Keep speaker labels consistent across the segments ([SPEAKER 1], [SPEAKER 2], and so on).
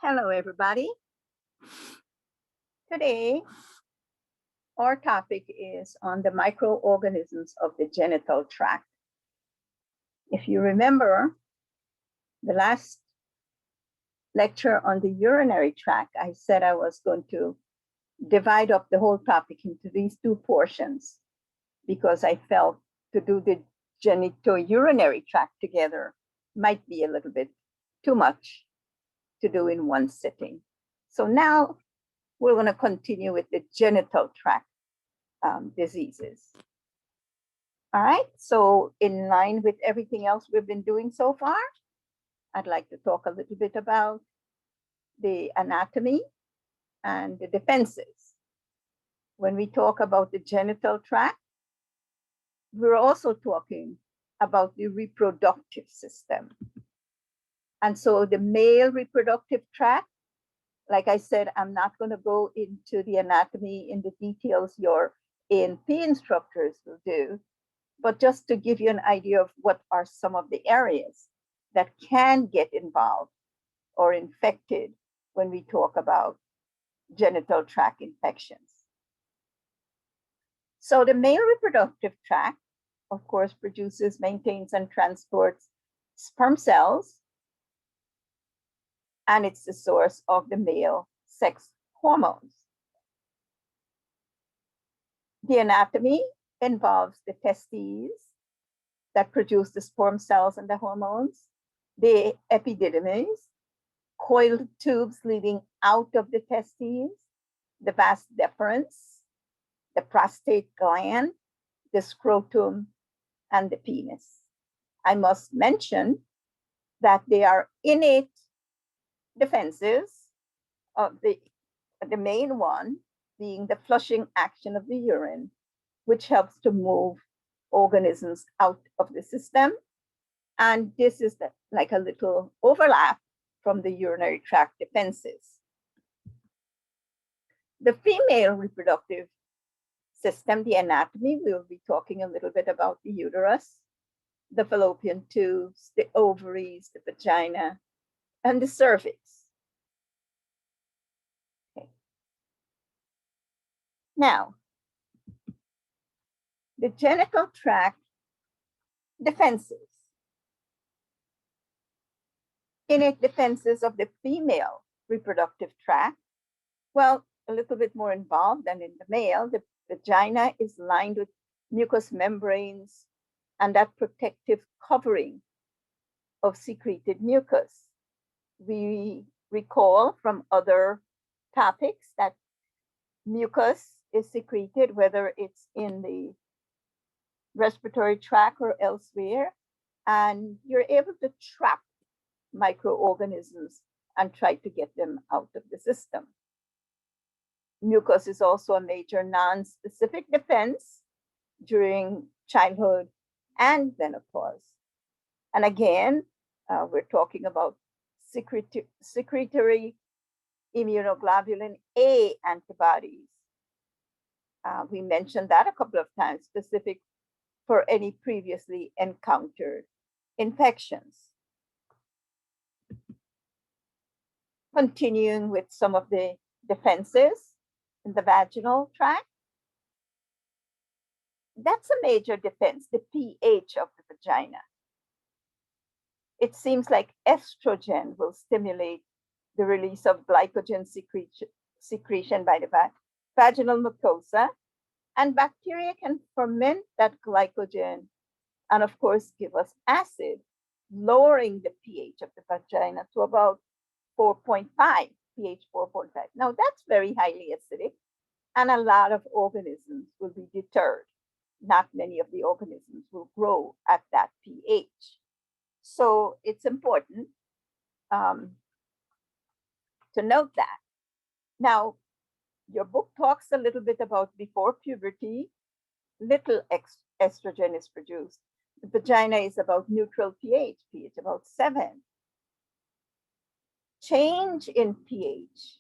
[SPEAKER 1] Hello, everybody. Today, our topic is on the microorganisms of the genital tract. If you remember the last lecture on the urinary tract, I said I was going to divide up the whole topic into these two portions because I felt to do the genitourinary tract together might be a little bit too much to do in one sitting. So now we're going to continue with the genital tract diseases. All right, so in line with everything else we've been doing so far, I'd like to talk a little bit about the anatomy and the defenses. When we talk about the genital tract, we're also talking about the reproductive system. And so the male reproductive tract, like I said, I'm not going to go into the anatomy in the details your A&P instructors will do, but just to give you an idea of what are some of the areas that can get involved or infected when we talk about genital tract infections. So the male reproductive tract, of course, produces, maintains, and transports sperm cells, and it's the source of the male sex hormones. The anatomy involves the testes that produce the sperm cells and the hormones, the epididymis, coiled tubes leading out of the testes, the vas deferens, the prostate gland, the scrotum, and the penis. I must mention that they are innate defenses of the main one being the flushing action of the urine, which helps to move organisms out of the system. And this is like a little overlap from the urinary tract defenses. The female reproductive system, the anatomy, we'll be talking a little bit about the uterus, the fallopian tubes, the ovaries, the vagina, and the cervix. Okay. Now, the genital tract defenses. Innate defenses of the female reproductive tract. Well, a little bit more involved than in the male. The vagina is lined with mucous membranes and that protective covering of secreted mucus. We recall from other topics that mucus is secreted, whether it's in the respiratory tract or elsewhere, and you're able to trap microorganisms and try to get them out of the system. Mucus is also a major non-specific defense during childhood and menopause. And again, we're talking about secretory immunoglobulin A antibodies. We mentioned that a couple of times, specific for any previously encountered infections. Continuing with some of the defenses in the vaginal tract. That's a major defense, the pH of the vagina. It seems like estrogen will stimulate the release of glycogen secretion by the vaginal mucosa, and bacteria can ferment that glycogen and, of course, give us acid, lowering the pH of the vagina to about 4.5, pH 4.5. Now, that's very highly acidic, and a lot of organisms will be deterred. Not many of the organisms will grow at that pH. So it's important to note that. Now, your book talks a little bit about before puberty, little estrogen is produced. The vagina is about neutral pH, pH about 7. Change in pH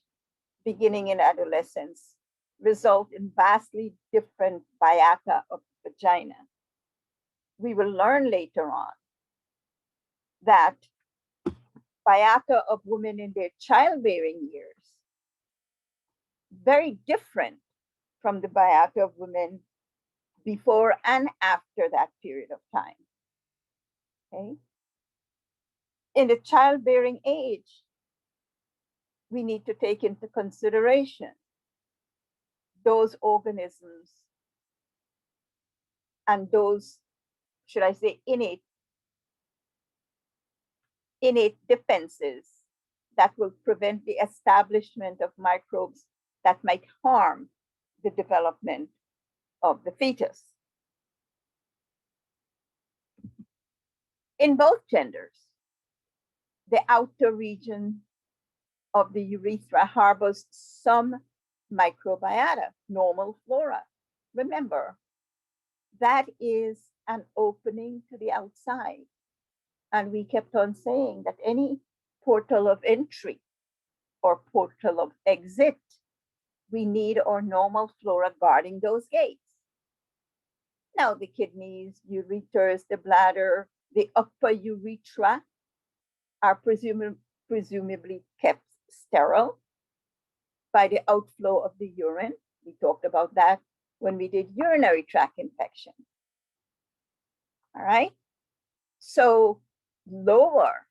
[SPEAKER 1] beginning in adolescence result in vastly different biota of the vagina. We will learn later on that biota of women in their childbearing years, very different from the biota of women before and after that period of time. Okay? In the childbearing age, we need to take into consideration those organisms and those, should I say, innate defenses that will prevent the establishment of microbes that might harm the development of the fetus. In both genders, the outer region of the urethra harbors some microbiota, normal flora. Remember, that is an opening to the outside. And we kept on saying that any portal of entry or portal of exit, we need our normal flora guarding those gates. Now, the kidneys, ureters, the bladder, the upper urethra are presumably kept sterile by the outflow of the urine. We talked about that when we did urinary tract infection. All right. So lower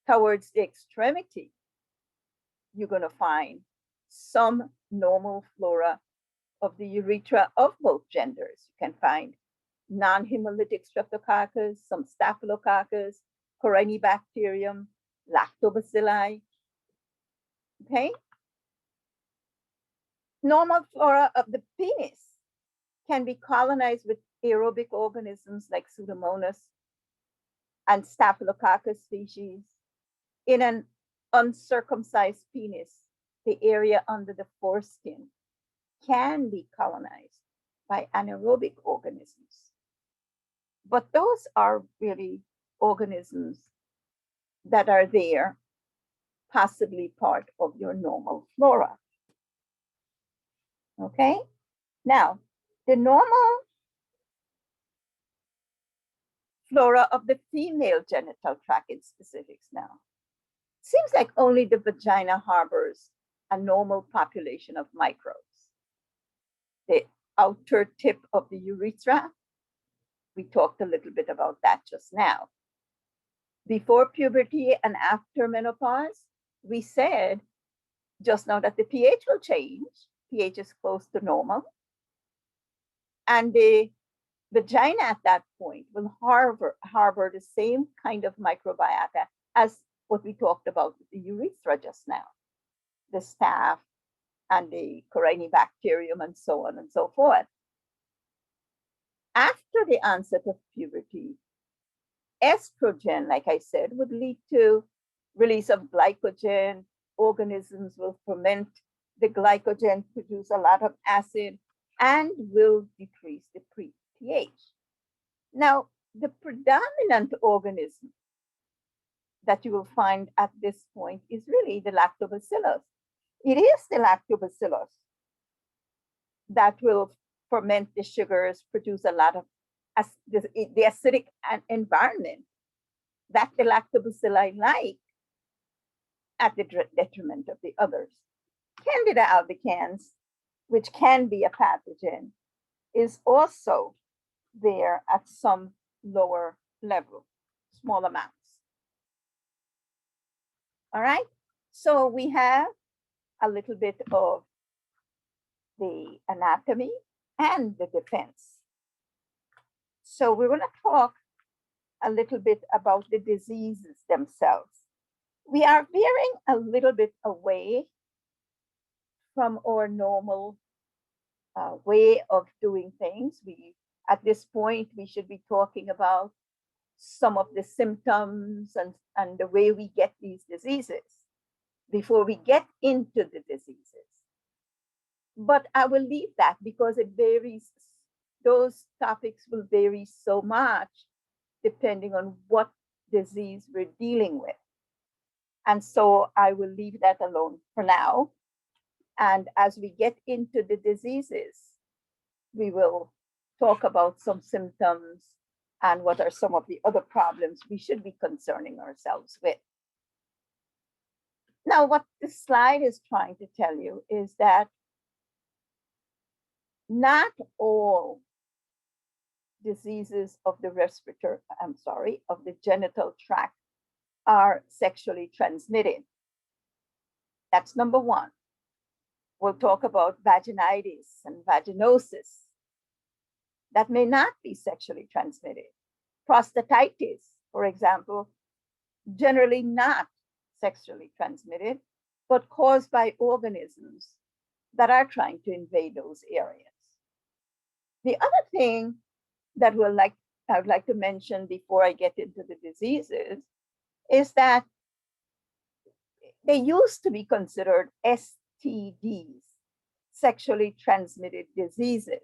[SPEAKER 1] towards the extremity, you're going to find some normal flora of the urethra of both genders. You can find non-hemolytic streptococcus, some staphylococcus, corynebacterium, lactobacilli. Okay? Normal flora of the penis can be colonized with aerobic organisms like Pseudomonas and Staphylococcus species. In an uncircumcised penis, the area under the foreskin can be colonized by anaerobic organisms. But those are really organisms that are there, possibly part of your normal flora. Okay? Now, the normal flora of the female genital tract in specifics now. Seems like only the vagina harbors a normal population of microbes. The outer tip of the urethra, we talked a little bit about that just now. Before puberty and after menopause, we said just now that the pH will change. pH is close to normal. And the vagina at that point will harbor the same kind of microbiota as what we talked about with the urethra just now, the staph and the corynebacterium and so on and so forth. After the onset of puberty, estrogen, like I said, would lead to release of glycogen. Organisms will ferment the glycogen, produce a lot of acid, and will decrease the pH. Now, the predominant organism that you will find at this point is really the lactobacillus. It is the lactobacillus that will ferment the sugars, produce a lot of the acidic environment that the lactobacilli like at the detriment of the others. Candida albicans, which can be a pathogen, is also there at some lower level, small amounts. All right, so we have a little bit of the anatomy and the defense. So we're going to talk a little bit about the diseases themselves. We are veering a little bit away from our normal way of doing things. At this point, we should be talking about some of the symptoms and the way we get these diseases before we get into the diseases. But I will leave that because it varies. Those topics will vary so much depending on what disease we're dealing with. And so I will leave that alone for now. And as we get into the diseases, we will talk about some symptoms and what are some of the other problems we should be concerning ourselves with. Now, what this slide is trying to tell you is that not all diseases of the of the genital tract are sexually transmitted. That's number one. We'll talk about vaginitis and vaginosis. That may not be sexually transmitted. Prostatitis, for example, generally not sexually transmitted, but caused by organisms that are trying to invade those areas. The other thing that I would like to mention before I get into the diseases is that they used to be considered STDs, sexually transmitted diseases.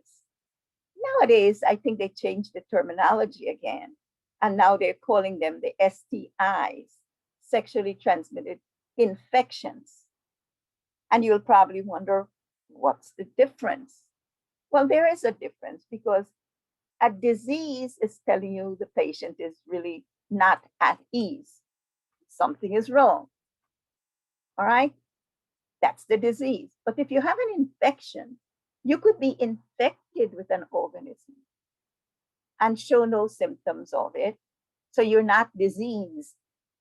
[SPEAKER 1] Nowadays, I think they changed the terminology again, and now they're calling them the STIs, sexually transmitted infections. And you'll probably wonder, what's the difference? Well, there is a difference, because a disease is telling you the patient is really not at ease. Something is wrong. All right? That's the disease. But if you have an infection, you could be infected with an organism and show no symptoms of it. So you're not diseased.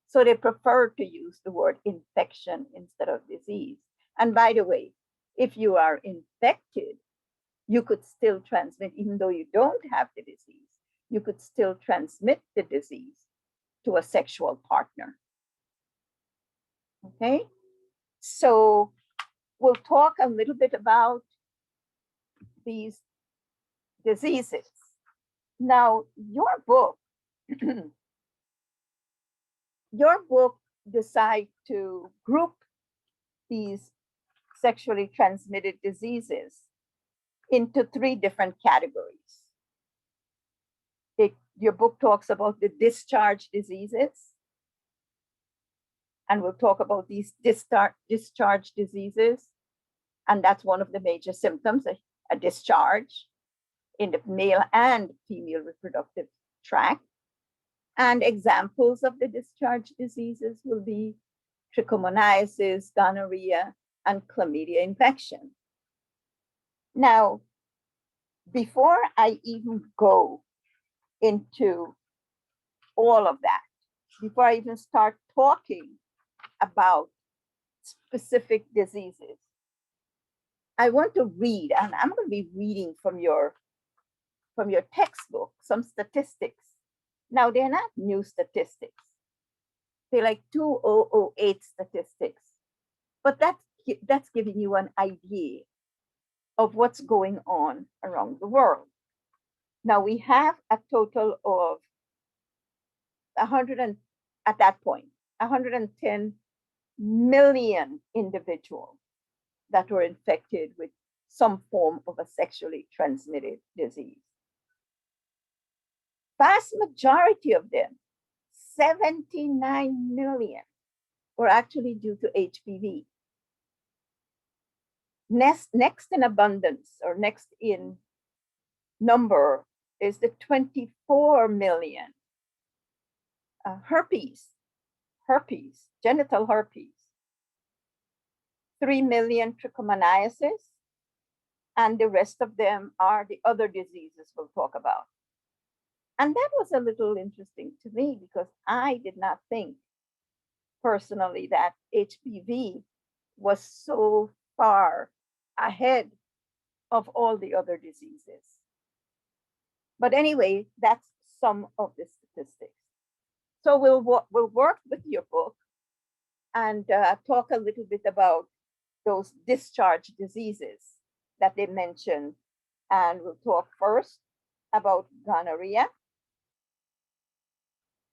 [SPEAKER 1] So they prefer to use the word infection instead of disease. And by the way, if you are infected, you could still transmit, even though you don't have the disease, you could still transmit the disease to a sexual partner. Okay? So we'll talk a little bit about these diseases. Now, your book decide to group these sexually transmitted diseases into 3 different categories. Your book talks about the discharge diseases, and we'll talk about these discharge diseases, and that's one of the major symptoms, a discharge in the male and female reproductive tract. And examples of the discharge diseases will be trichomoniasis, gonorrhea, and chlamydia infection. Now, before I even go into all of that, before I even start talking about specific diseases, I want to read, and I'm going to be reading from your textbook, some statistics. Now, they're not new statistics. They're like 2008 statistics, but that's giving you an idea of what's going on around the world. Now, we have a total of 110 million individuals that were infected with some form of a sexually transmitted disease. Vast majority of them, 79 million, were actually due to HPV. Next in abundance, or next in number, is the 24 million herpes, genital herpes, 3 million trichomoniasis, and the rest of them are the other diseases we'll talk about. And that was a little interesting to me, because I did not think personally that HPV was so far ahead of all the other diseases. But anyway, that's some of the statistics. So we'll work with your book and talk a little bit about those discharge diseases that they mentioned. And we'll talk first about gonorrhea.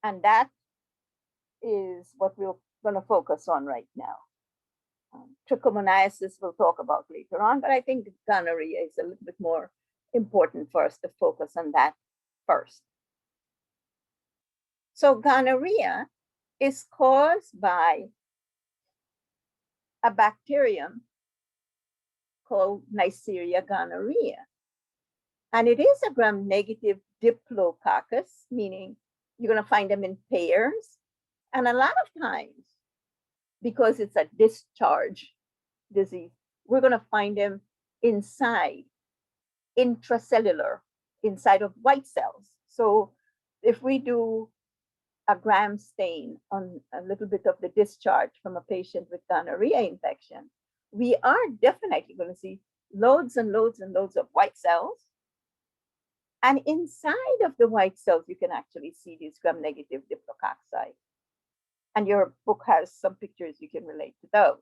[SPEAKER 1] And that is what we're going to focus on right now. Trichomoniasis we'll talk about later on, but I think gonorrhea is a little bit more important for us to focus on that first. So gonorrhea is caused by a bacterium called Neisseria gonorrhea. And it is a gram-negative diplococcus, meaning you're going to find them in pairs. And a lot of times, because it's a discharge disease, we're going to find them inside, intracellular, inside of white cells. So if we do a gram stain on a little bit of the discharge from a patient with gonorrhea infection, we are definitely going to see loads and loads and loads of white cells. And inside of the white cells, you can actually see these gram-negative diplococci. And your book has some pictures you can relate to those.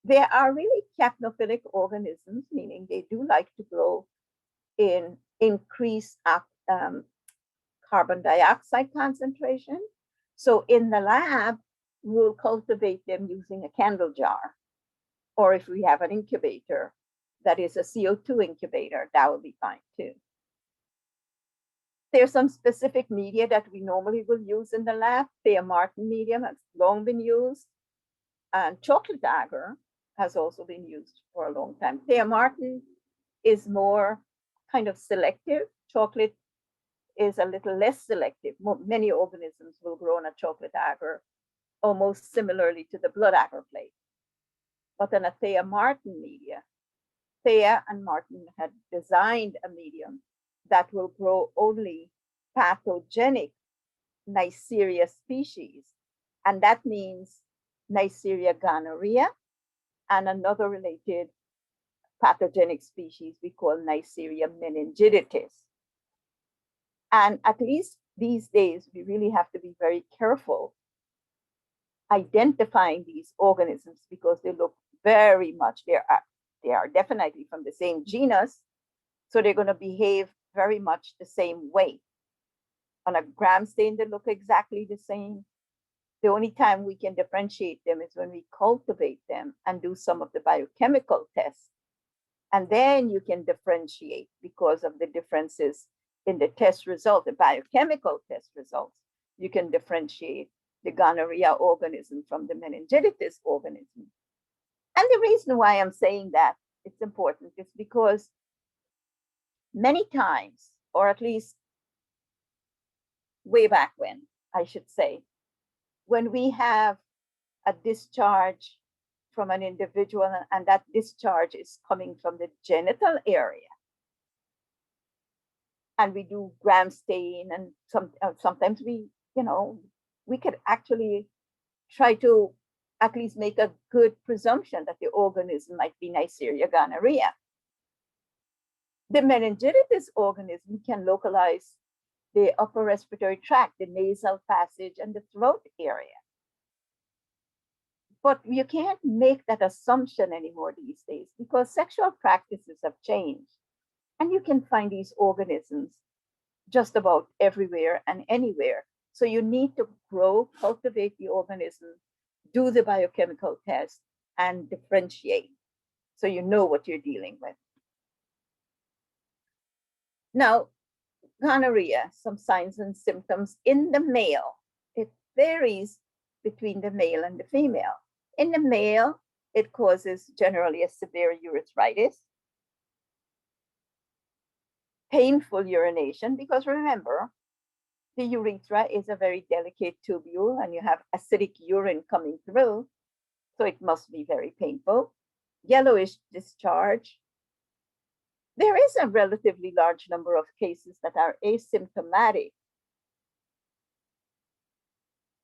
[SPEAKER 1] They are really capnophilic organisms, meaning they do like to grow in increased carbon dioxide concentration. So in the lab, we'll cultivate them using a candle jar. Or if we have an incubator that is a CO2 incubator, that will be fine too. There's some specific media that we normally will use in the lab. Thea Martin medium has long been used. And chocolate agar has also been used for a long time. Thea Martin is more kind of selective. Chocolate is a little less selective. Many organisms will grow on a chocolate agar almost similarly to the blood agar plate. But in a Thea Martin media, Thea and Martin had designed a medium that will grow only pathogenic Neisseria species. And that means Neisseria gonorrhea and another related pathogenic species we call Neisseria meningitis. And at least these days, we really have to be very careful identifying these organisms because they look very much, they are definitely from the same genus, so they're going to behave very much the same way. On a gram stain, they look exactly the same. The only time we can differentiate them is when we cultivate them and do some of the biochemical tests. And then you can differentiate because of the differences in the test result, the biochemical test results. You can differentiate the gonorrhea organism from the meningitis organism. And the reason why I'm saying that it's important is because many times, or at least way back when, I should say, when we have a discharge from an individual and that discharge is coming from the genital area, and we do gram stain and sometimes we could actually try to at least make a good presumption that the organism might be Neisseria gonorrhea. The meningitis organism can localize the upper respiratory tract, the nasal passage, and the throat area. But you can't make that assumption anymore these days because sexual practices have changed. And you can find these organisms just about everywhere and anywhere. So you need to cultivate the organism, do the biochemical test, and differentiate so you know what you're dealing with. Now, gonorrhea, some signs and symptoms in the male. It varies between the male and the female. In the male, it causes generally a severe urethritis, painful urination, because remember, the urethra is a very delicate tubule and you have acidic urine coming through, so it must be very painful. Yellowish discharge. There is a relatively large number of cases that are asymptomatic.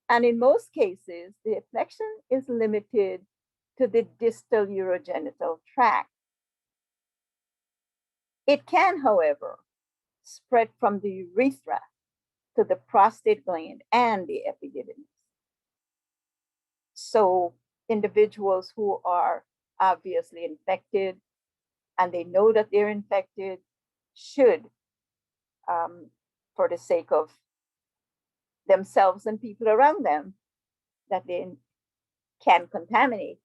[SPEAKER 1] And in most cases, the infection is limited to the distal urogenital tract. It can, however, spread from the urethra to the prostate gland and the epididymis. So individuals who are obviously infected and they know that they're infected should, for the sake of themselves and people around them that they can contaminate,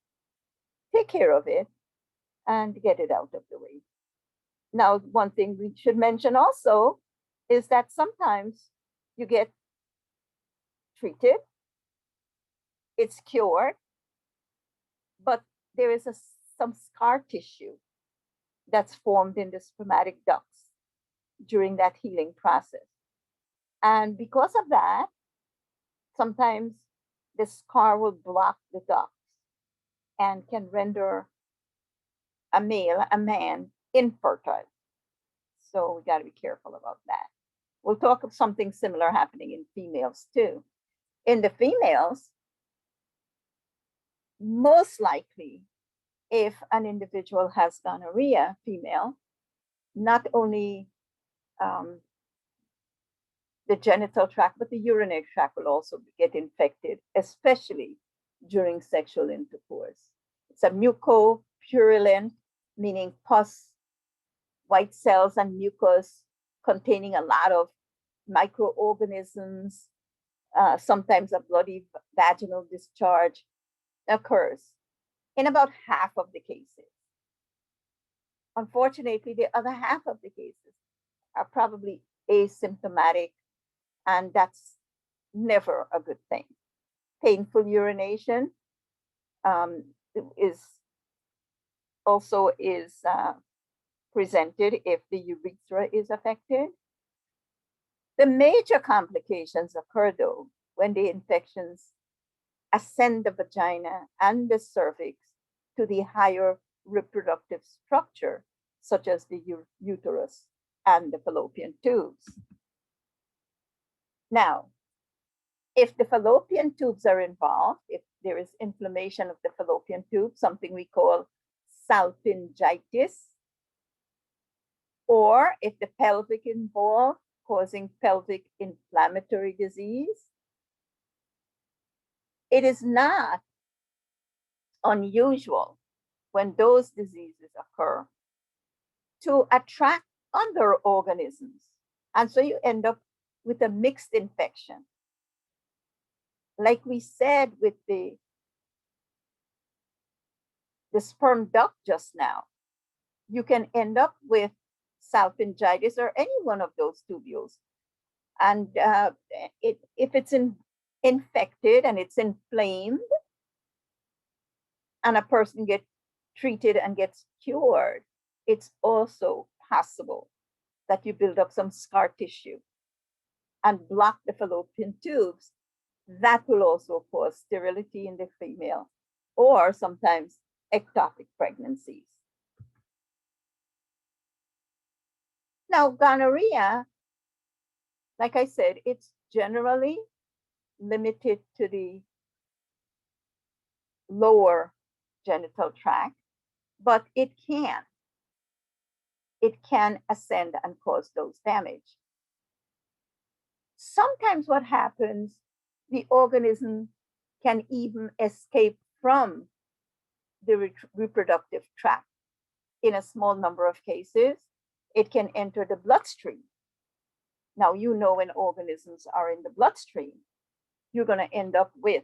[SPEAKER 1] take care of it and get it out of the way. Now, one thing we should mention also is that sometimes you get treated, it's cured, but there is some scar tissue that's formed in the spermatic ducts. during that healing process. And because of that, sometimes the scar will block the ducts and can render a man, infertile. So we got to be careful about that. We'll talk of something similar happening in females too. In the females, most likely, if an individual has gonorrhea, female, not only the genital tract, but the urinary tract will also get infected, especially during sexual intercourse. It's a mucopurulent, meaning pus, white cells, and mucus containing a lot of microorganisms. Sometimes a bloody vaginal discharge occurs in about half of the cases. Unfortunately, the other half of the cases are probably asymptomatic, and that's never a good thing. Painful urination is also presented if the urethra is affected. The major complications occur, though, when the infections ascend the vagina and the cervix to the higher reproductive structure, such as the uterus and the fallopian tubes. Now, if the fallopian tubes are involved, if there is inflammation of the fallopian tube, something we call salpingitis, or if the pelvic involved, causing pelvic inflammatory disease, it is not unusual when those diseases occur to attract other organisms. And so you end up with a mixed infection. Like we said with the sperm duct just now, you can end up with salpingitis or any one of those tubules. And if it's infected and it's inflamed, and a person gets treated and gets cured, it's also possible that you build up some scar tissue and block the fallopian tubes. That will also cause sterility in the female, or sometimes ectopic pregnancies. Now, gonorrhea, like I said, it's generally limited to the lower genital tract, but it can ascend and cause those damage. Sometimes what happens, the organism can even escape from the reproductive tract. In a small number of cases, it can enter the bloodstream. Now, you know, when organisms are in the bloodstream, you're going to end up with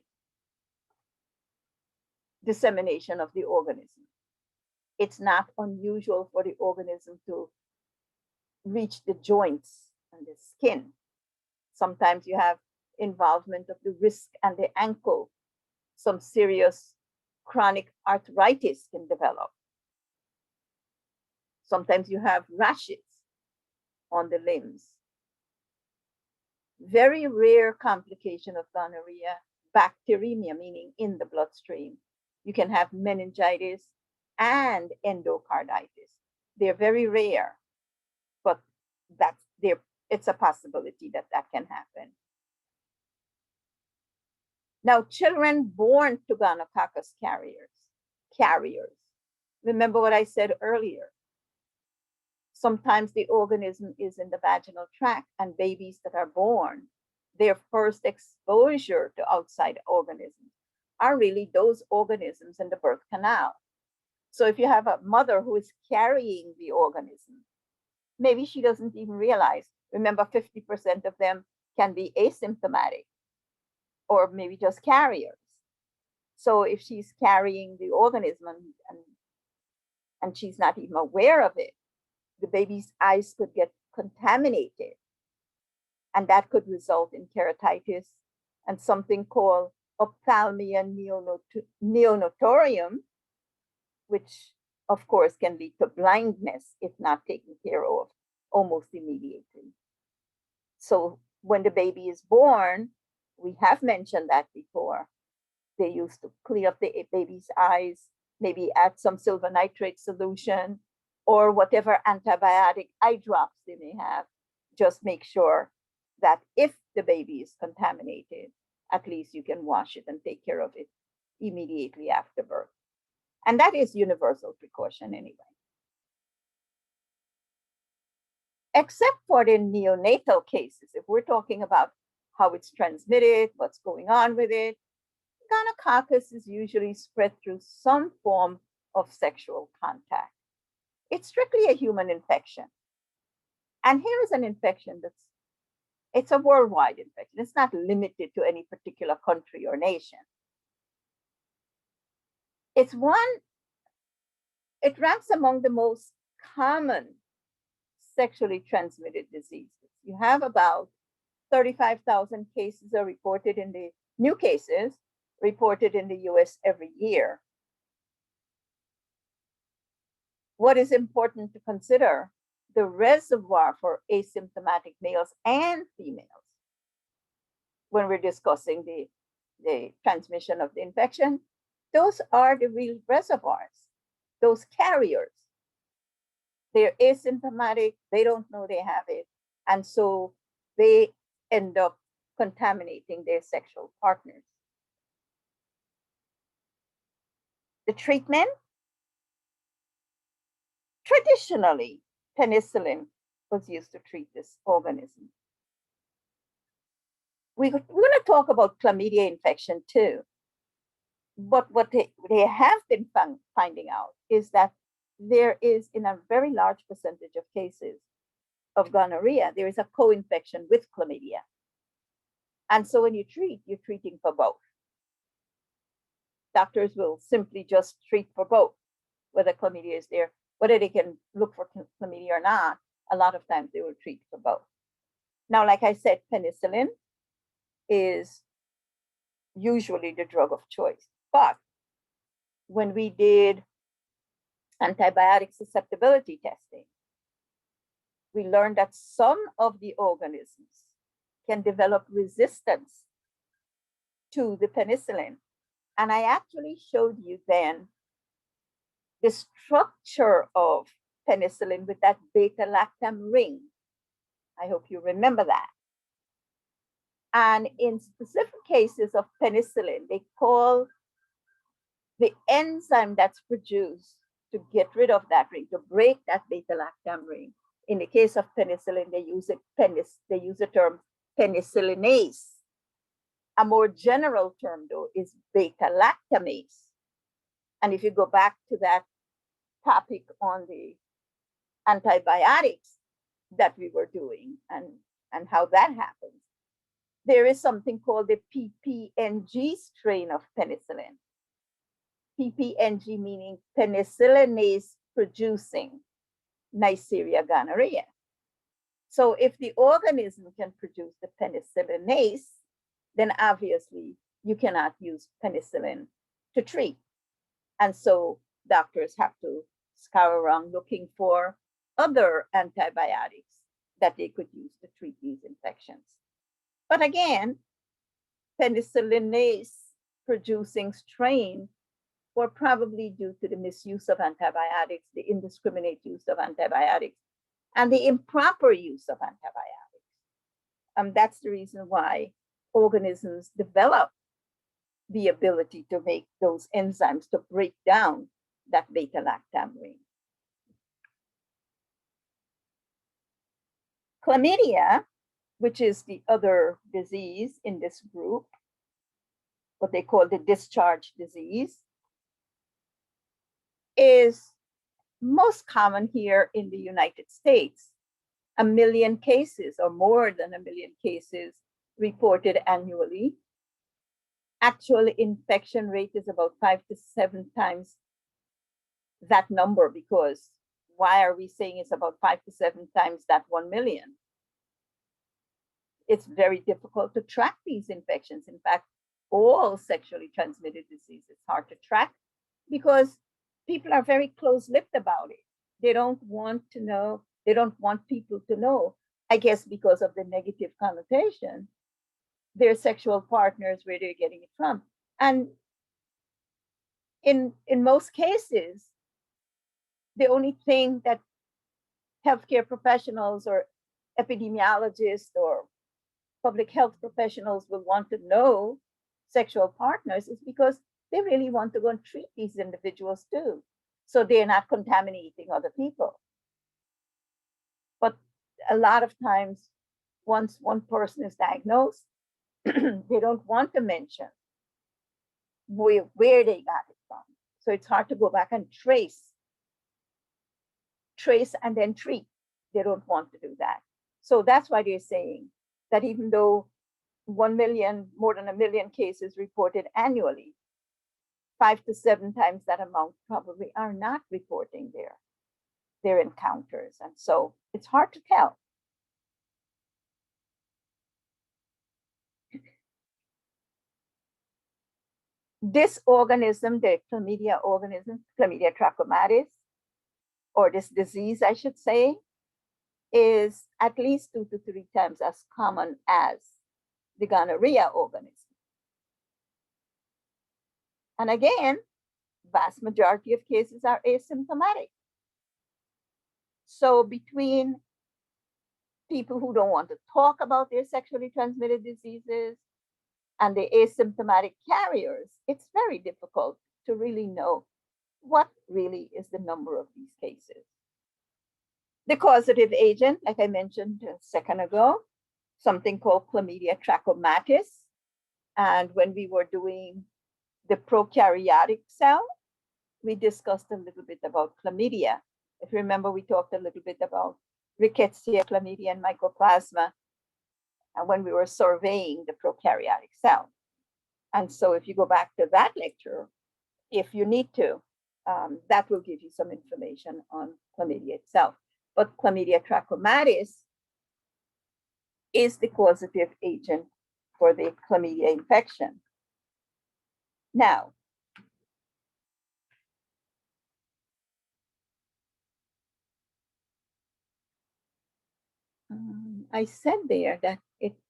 [SPEAKER 1] dissemination of the organism. It's not unusual for the organism to reach the joints and the skin. Sometimes you have involvement of the wrist and the ankle. Some serious chronic arthritis can develop. Sometimes you have rashes on the limbs. Very rare complication of gonorrhea, bacteremia, meaning in the bloodstream. You can have meningitis and endocarditis. They're very rare, but it's a possibility that can happen. Now, children born to gonococcus carriers. Remember what I said earlier. Sometimes the organism is in the vaginal tract, and babies that are born, their first exposure to outside organisms are really those organisms in the birth canal. So if you have a mother who is carrying the organism, maybe she doesn't even realize. Remember, 50% of them can be asymptomatic or maybe just carriers. So if she's carrying the organism and she's not even aware of it, the baby's eyes could get contaminated, and that could result in keratitis and something called ophthalmia neonatorium, which of course can lead to blindness if not taken care of, almost immediately. So when the baby is born, we have mentioned that before, they used to clean up the baby's eyes, maybe add some silver nitrate solution or whatever antibiotic eye drops they may have. Just make sure that if the baby is contaminated, at least you can wash it and take care of it immediately after birth. And that is universal precaution anyway. Except for the neonatal cases, if we're talking about how it's transmitted, what's going on with it, gonococcus is usually spread through some form of sexual contact. It's strictly a human infection. And here is an infection it's a worldwide infection. It's not limited to any particular country or nation. It ranks among the most common sexually transmitted diseases. You have about 35,000 cases are reported in the new cases reported in the US every year. What is important to consider, the reservoir for asymptomatic males and females when we're discussing the transmission of the infection, those are the real reservoirs, those carriers. They're asymptomatic, they don't know they have it, and so they end up contaminating their sexual partners. The treatment? Traditionally, penicillin was used to treat this organism. We're going to talk about chlamydia infection too. But what they have been finding out is that there is, in a very large percentage of cases of gonorrhea, there is a co-infection with chlamydia. And so when you treat, you're treating for both. Doctors will simply just treat for both, whether chlamydia is there, whether they can look for chlamydia or not. A lot of times they will treat for both. Now, like I said, penicillin is usually the drug of choice. But when we did antibiotic susceptibility testing, we learned that some of the organisms can develop resistance to the penicillin. And I actually showed you then the structure of penicillin with that beta-lactam ring. I hope you remember that. And in specific cases of penicillin, they call the enzyme that's produced to get rid of that ring, to break that beta-lactam ring. In the case of penicillin, they use the term penicillinase. A more general term, though, is beta-lactamase. And if you go back to that topic on the antibiotics that we were doing and how that happens, there is something called the PPNG strain of penicillin. PPNG meaning penicillinase producing Neisseria gonorrhea. So if the organism can produce the penicillinase, then obviously you cannot use penicillin to treat. And so doctors have to scour around looking for other antibiotics that they could use to treat these infections. But again, penicillinase producing strain were probably due to the misuse of antibiotics, the indiscriminate use of antibiotics, and the improper use of antibiotics. That's the reason why organisms develop the ability to make those enzymes to break down that beta-lactam ring. Chlamydia, which is the other disease in this group, what they call the discharge disease, is most common here in the United States. 1 million cases or more than 1 million cases reported annually. Actual infection rate is about 5 to 7 times that number, because why are we saying it's about 5 to 7 times that 1 million? It's very difficult to track these infections. In fact, all sexually transmitted diseases is hard to track because people are very close-lipped about it. They don't want to know They don't want people to know, I guess because of the negative connotation, their sexual partners, where they're getting it from. And in most cases, the only thing that healthcare professionals or epidemiologists or public health professionals will want to know sexual partners is because they really want to go and treat these individuals too, so they're not contaminating other people. But a lot of times, once one person is diagnosed, they don't want to mention where they got it from. So it's hard to go back and trace and then treat. They don't want to do that. So that's why they're saying that even though 1 million, more than 1 million cases reported annually, 5 to 7 times that amount probably are not reporting their encounters. And so it's hard to tell. This organism, the chlamydia organism, Chlamydia trachomatis, or this disease, I should say, is at least 2 to 3 times as common as the gonorrhea organism. And again, vast majority of cases are asymptomatic. So between people who don't want to talk about their sexually transmitted diseases and the asymptomatic carriers, it's very difficult to really know what really is the number of these cases. The causative agent, like I mentioned a second ago, something called Chlamydia trachomatis. And when we were doing the prokaryotic cell, we discussed a little bit about chlamydia. If you remember, we talked a little bit about rickettsia, chlamydia, and mycoplasma when we were surveying the prokaryotic cell. And so if you go back to that lecture, if you need to, that will give you some information on chlamydia itself. But Chlamydia trachomatis is the causative agent for the chlamydia infection. Now, I said there that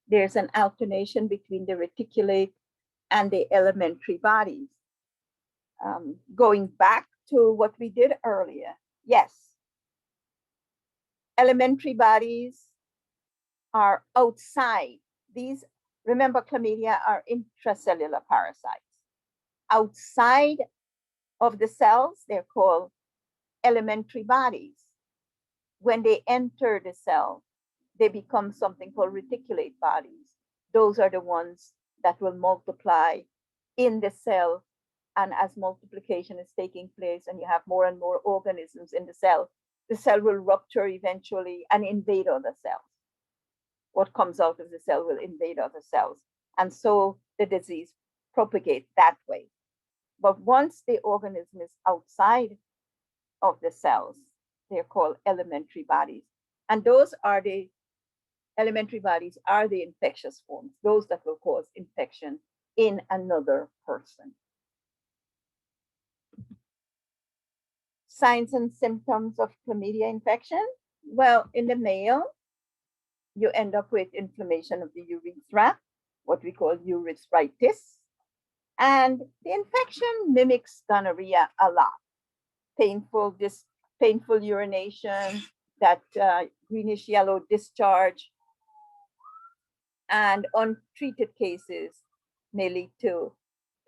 [SPEAKER 1] there's an alternation between the reticulate and the elementary bodies. Going back to what we did earlier, yes, elementary bodies are outside. These, remember, chlamydia are intracellular parasites. Outside of the cells, they're called elementary bodies. When they enter the cell, they become something called reticulate bodies. Those are the ones that will multiply in the cell. And as multiplication is taking place and you have more and more organisms in the cell will rupture eventually and invade other cells. What comes out of the cell will invade other cells. And so the disease propagates that way. But once the organism is outside of the cells, they're called elementary bodies. And those are the elementary bodies are the infectious forms, those that will cause infection in another person. Signs and symptoms of chlamydia infection. Well, in the male, you end up with inflammation of the urethra, what we call urethritis. And the infection mimics gonorrhea a lot. Painful urination, that greenish yellow discharge, and untreated cases may lead to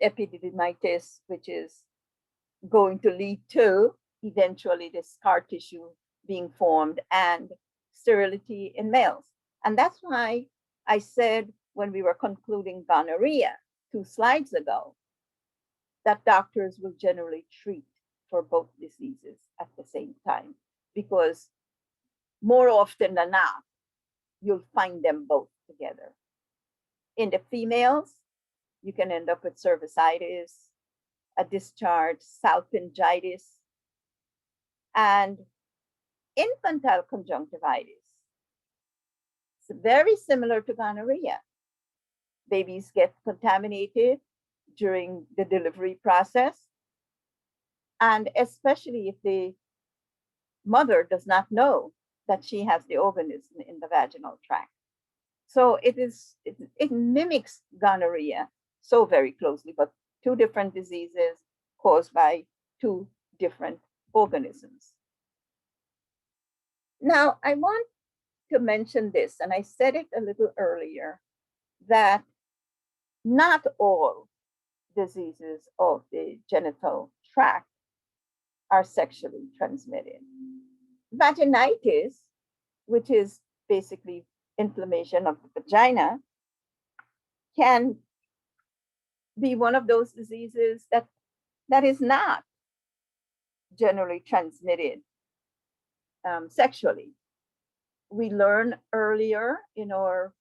[SPEAKER 1] epididymitis, which is going to lead to eventually the scar tissue being formed and sterility in males. And that's why I said when we were concluding gonorrhea 2 slides ago, that doctors will generally treat for both diseases at the same time, because more often than not, you'll find them both together. In the females, you can end up with cervicitis, a discharge, salpingitis, and infantile conjunctivitis. It's very similar to gonorrhea. Babies get contaminated during the delivery process, and especially if the mother does not know that she has the organism in the vaginal tract. So it mimics gonorrhea so very closely, but two different diseases caused by two different organisms. Now, I want to mention this, and I said it a little earlier, that not all diseases of the genital tract are sexually transmitted. Vaginitis, which is basically inflammation of the vagina, can be one of those diseases that is not generally transmitted sexually. We learned earlier in our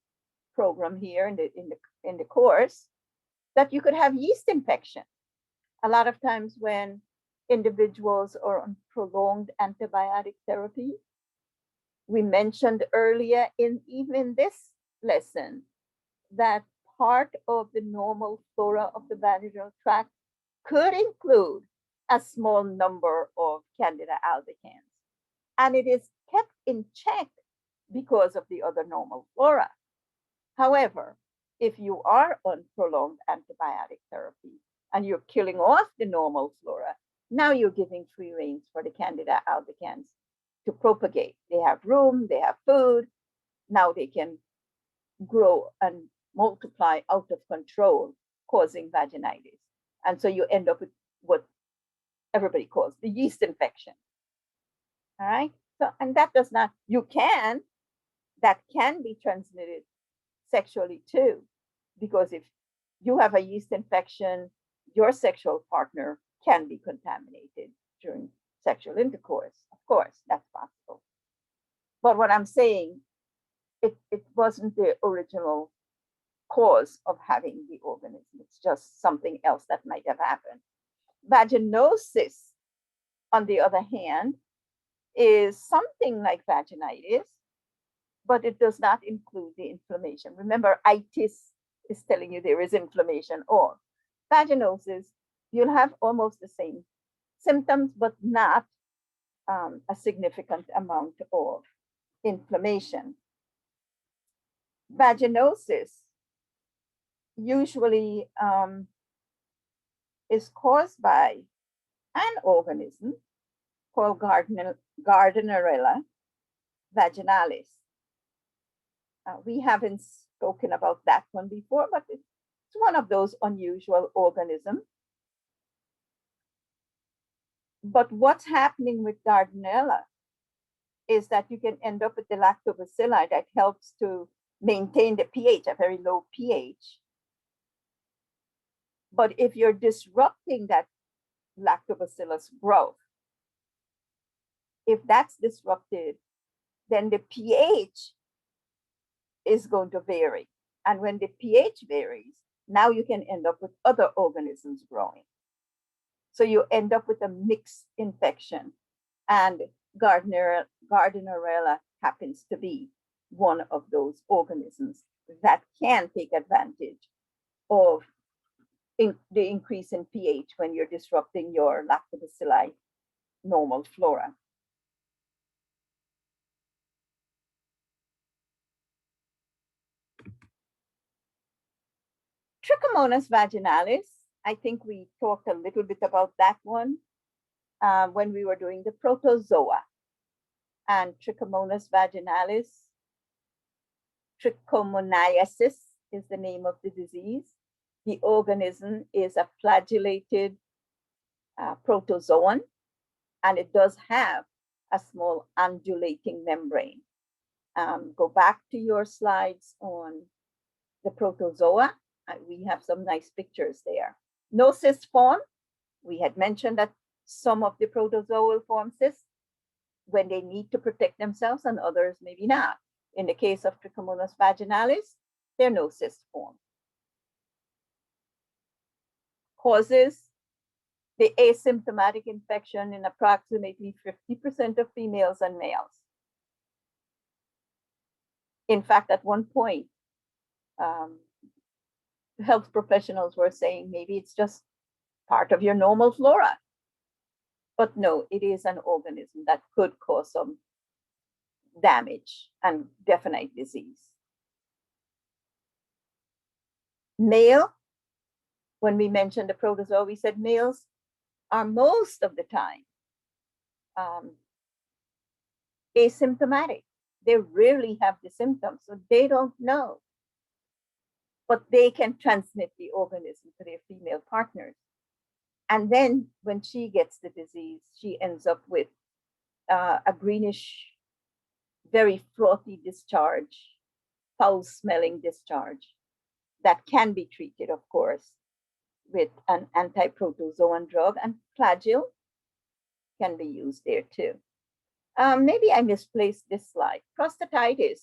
[SPEAKER 1] program here in the course that you could have yeast infection. A lot of times when individuals are on prolonged antibiotic therapy, we mentioned earlier even in this lesson that part of the normal flora of the vaginal tract could include a small number of Candida albicans. And it is kept in check because of the other normal flora. However, if you are on prolonged antibiotic therapy and you're killing off the normal flora, now you're giving free rein for the Candida albicans to propagate. They have room, they have food, now they can grow and multiply out of control, causing vaginitis. And so you end up with what everybody calls the yeast infection. All right. So, and that does not, that can be transmitted sexually too, because if you have a yeast infection, your sexual partner can be contaminated during sexual intercourse. Of course, that's possible. But what I'm saying, it wasn't the original cause of having the organism. It's just something else that might have happened. Vaginosis, on the other hand, is something like vaginitis, but it does not include the inflammation. Remember, itis is telling you there is inflammation, or vaginosis, you'll have almost the same symptoms, but not a significant amount of inflammation. Vaginosis usually is caused by an organism called Gardnerella vaginalis. We haven't spoken about that one before, but it's one of those unusual organisms. But what's happening with Gardnerella is that you can end up with the lactobacilli that helps to maintain the pH, a very low pH. But if you're disrupting that lactobacillus growth, if that's disrupted, then the pH is going to vary. And when the pH varies, now you can end up with other organisms growing. So you end up with a mixed infection. And Gardnerella happens to be one of those organisms that can take advantage of the increase in pH when you're disrupting your lactobacilli normal flora. Trichomonas vaginalis, I think we talked a little bit about that one when we were doing the protozoa. And Trichomonas vaginalis, trichomoniasis is the name of the disease. The organism is a flagellated protozoan, and it does have a small undulating membrane. Go back to your slides on the protozoa. We have some nice pictures there. No cyst form. We had mentioned that some of the protozoa form cysts when they need to protect themselves, and others maybe not. In the case of Trichomonas vaginalis, there are no cysts formed. Causes the asymptomatic infection in approximately 50% of females and males. In fact, at one point, health professionals were saying maybe it's just part of your normal flora. But no, it is an organism that could cause some damage and definite disease. Male, when we mentioned the protozoa, we said males are most of the time asymptomatic. They rarely have the symptoms, so they don't know. But they can transmit the organism to their female partners. And then when she gets the disease, she ends up with a greenish, very frothy discharge, foul-smelling discharge that can be treated, of course, with an anti-protozoan drug, and flagyl can be used there too. Maybe I misplaced this slide. Prostatitis,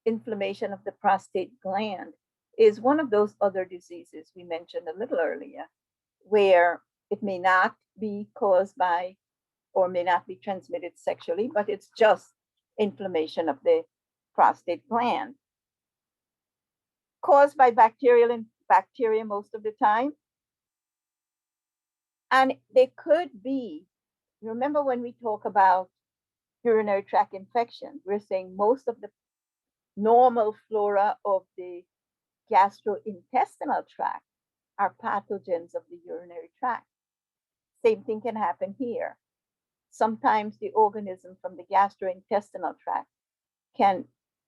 [SPEAKER 1] inflammation of the prostate gland, is one of those other diseases we mentioned a little earlier, where it may not be caused by or may not be transmitted sexually, but it's just inflammation of the prostate gland. Caused by bacteria most of the time. And they could be, remember when we talk about urinary tract infection, we're saying most of the normal flora of the gastrointestinal tract are pathogens of the urinary tract. Same thing can happen here. Sometimes the organism from the gastrointestinal tract can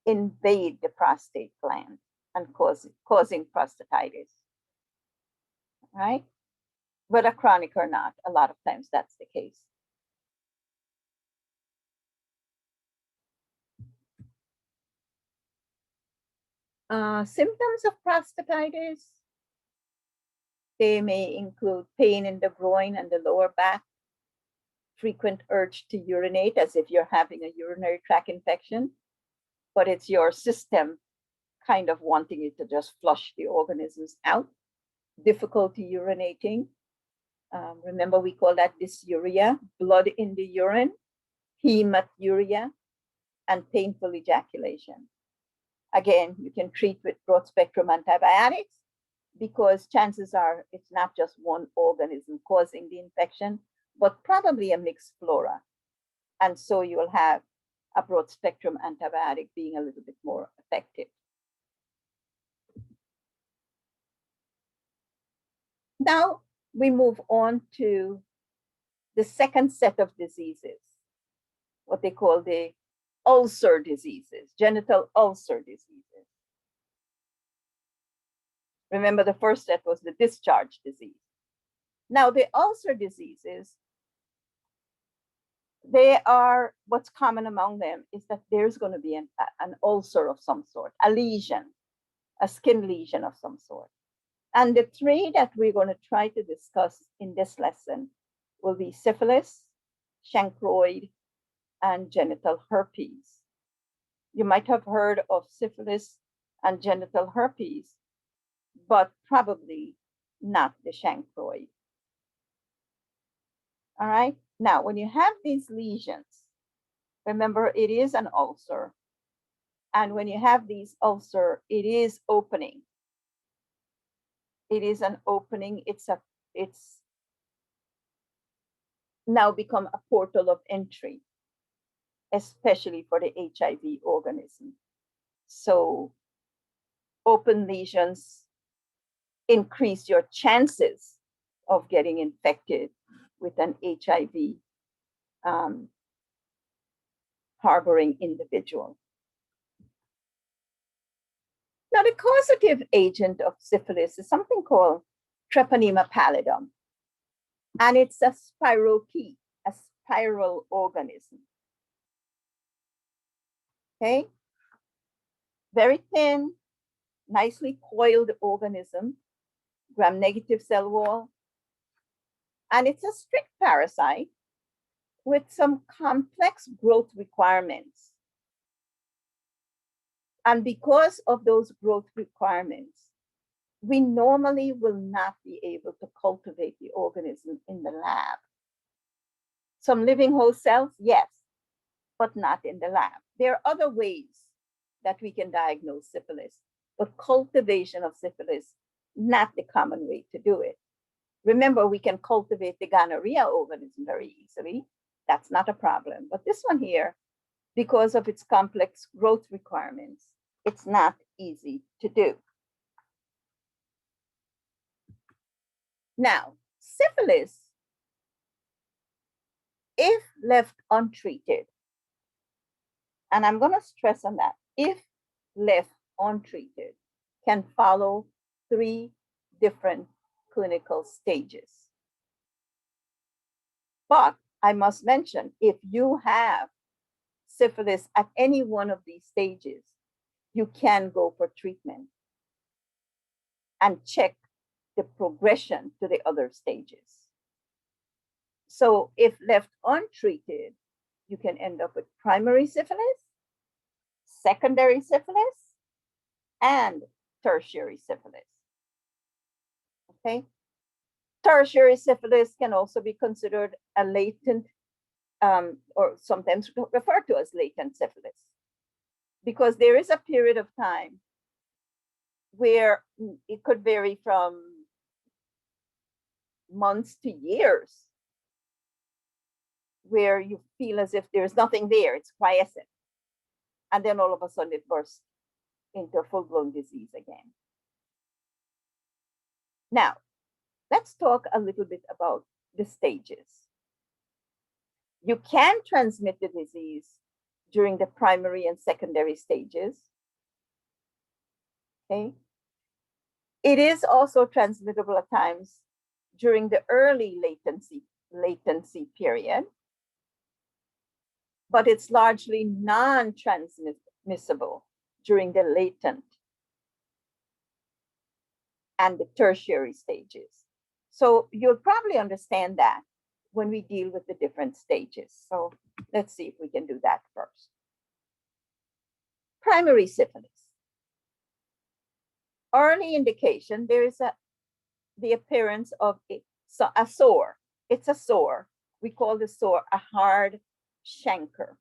[SPEAKER 1] invade the prostate gland and causing prostatitis, right? Whether chronic or not, a lot of times that's the case. Symptoms of prostatitis, they may include pain in the groin and the lower back, frequent urge to urinate as if you're having a urinary tract infection, but it's your system kind of wanting you to just flush the organisms out, difficulty urinating. Remember, we call that dysuria, blood in the urine, hematuria, and painful ejaculation. Again, you can treat with broad spectrum antibiotics because chances are it's not just one organism causing the infection, but probably a mixed flora. And so you will have a broad spectrum antibiotic being a little bit more effective. Now we move on to the second set of diseases, what they call the ulcer diseases, genital ulcer diseases. Remember, the first set was the discharge disease. Now, the ulcer diseases, they are, what's common among them is that there's going to be an ulcer of some sort, a lesion, a skin lesion of some sort. And the three that we're going to try to discuss in this lesson will be syphilis, chancroid, and genital herpes. You might have heard of syphilis and genital herpes, but probably not the chancroid. All right. Now, when you have these lesions, remember it is an ulcer. And when you have these ulcers, it is opening. It is an opening. It's now become a portal of entry, especially for the HIV organism. So open lesions increase your chances of getting infected with an HIV harboring individual. Now, the causative agent of syphilis is something called Treponema pallidum, and it's a spirochete, a spiral organism. Okay, very thin, nicely coiled organism, gram-negative cell wall, and it's a strict parasite with some complex growth requirements. And because of those growth requirements, we normally will not be able to cultivate the organism in the lab. Some living host cells, yes, but not in the lab. There are other ways that we can diagnose syphilis, but cultivation of syphilis, not the common way to do it. Remember, we can cultivate the gonorrhea organism very easily. That's not a problem. But this one here, because of its complex growth requirements, it's not easy to do. Now, syphilis, if left untreated, and I'm going to stress on that, if left untreated, can follow 3 different clinical stages. But I must mention, if you have syphilis at any one of these stages, you can go for treatment and check the progression to the other stages. So if left untreated, you can end up with primary syphilis, secondary syphilis, and tertiary syphilis. Okay? Tertiary syphilis can also be considered a latent, or sometimes referred to as latent syphilis, because there is a period of time where it could vary from months to years, where you feel as if there's nothing there, it's quiescent. And then all of a sudden it bursts into a full-blown disease again. Now, let's talk a little bit about the stages. You can transmit the disease during the primary and secondary stages. Okay. It is also transmittable at times during the early latency period, but it's largely non-transmissible during the latent and the tertiary stages. So you'll probably understand that when we deal with the different stages. So let's see if we can do that first. Primary syphilis. Early indication, there is the appearance of a sore. It's a sore. We call the sore a hard chancre.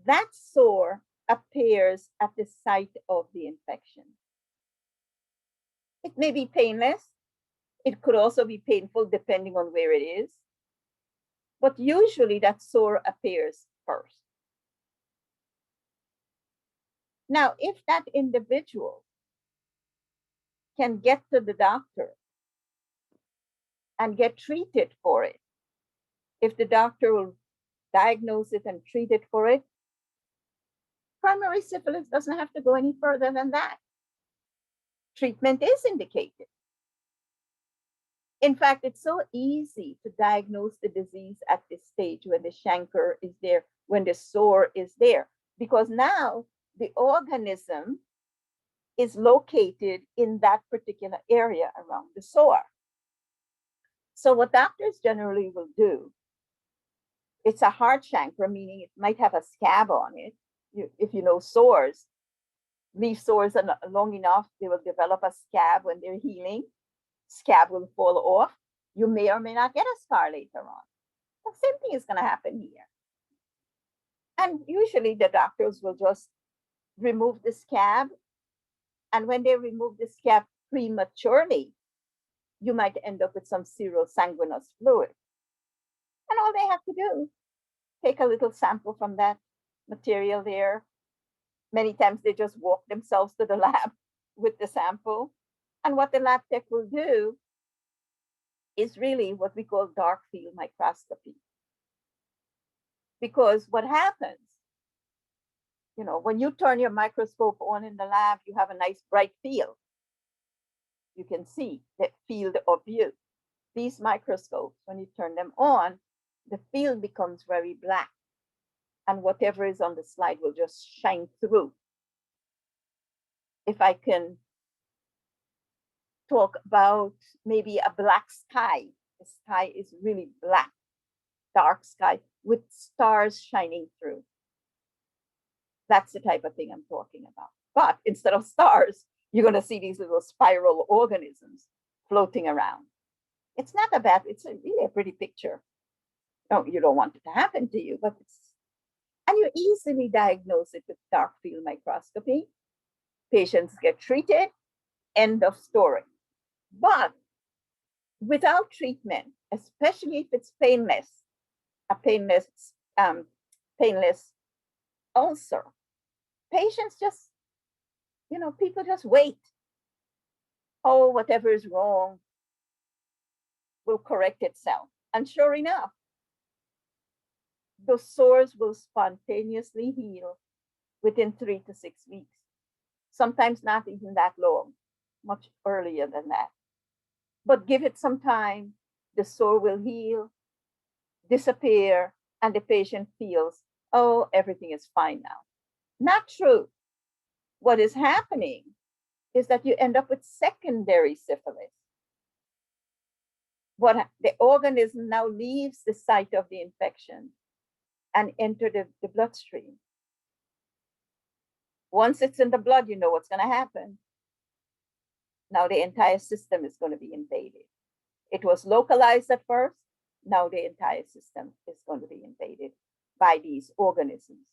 [SPEAKER 1] That sore appears at the site of the infection. It may be painless. It could also be painful depending on where it is. But usually that sore appears first. Now, if that individual can get to the doctor and get treated for it, if the doctor will diagnose it and treat it for it, primary syphilis doesn't have to go any further than that. Treatment is indicated. In fact, it's so easy to diagnose the disease at this stage when the chancre is there, when the sore is there, because now the organism is located in that particular area around the sore. So what doctors generally will do, it's a hard chancre, meaning it might have a scab on it. If you know sores, leaf sores are long enough, they will develop a scab when they're healing. Scab will fall off. You may or may not get a scar later on. The same thing is going to happen here. And usually the doctors will just remove the scab. And when they remove the scab prematurely, you might end up with some serosanguinous fluid. And all they have to do, take a little sample from that material there. Many times they just walk themselves to the lab with the sample. And what the lab tech will do is really what we call dark field microscopy. Because what happens, when you turn your microscope on in the lab, you have a nice bright field. You can see the field of view. These microscopes, when you turn them on, the field becomes very black. And whatever is on the slide will just shine through. If I can talk about maybe a black sky. The sky is really black, dark sky with stars shining through. That's the type of thing I'm talking about. But instead of stars, you're going to see these little spiral organisms floating around. It's not a bad, it's really a pretty picture. No, you don't want it to happen to you, but and you easily diagnose it with dark field microscopy. Patients get treated, end of story. But without treatment, especially if it's painless, a painless painless ulcer. Patients just, people just wait. Oh, whatever is wrong will correct itself. And sure enough, the sores will spontaneously heal within 3 to 6 weeks. Sometimes not even that long, much earlier than that. But give it some time, the sore will heal, disappear, and the patient feels, oh, everything is fine now. Not true. What is happening is that you end up with secondary syphilis. What the organism now leaves the site of the infection and enter the bloodstream. Once it's in the blood, you know what's going to happen. Now the entire system is going to be invaded. It was localized at first. Now the entire system is going to be invaded by these organisms.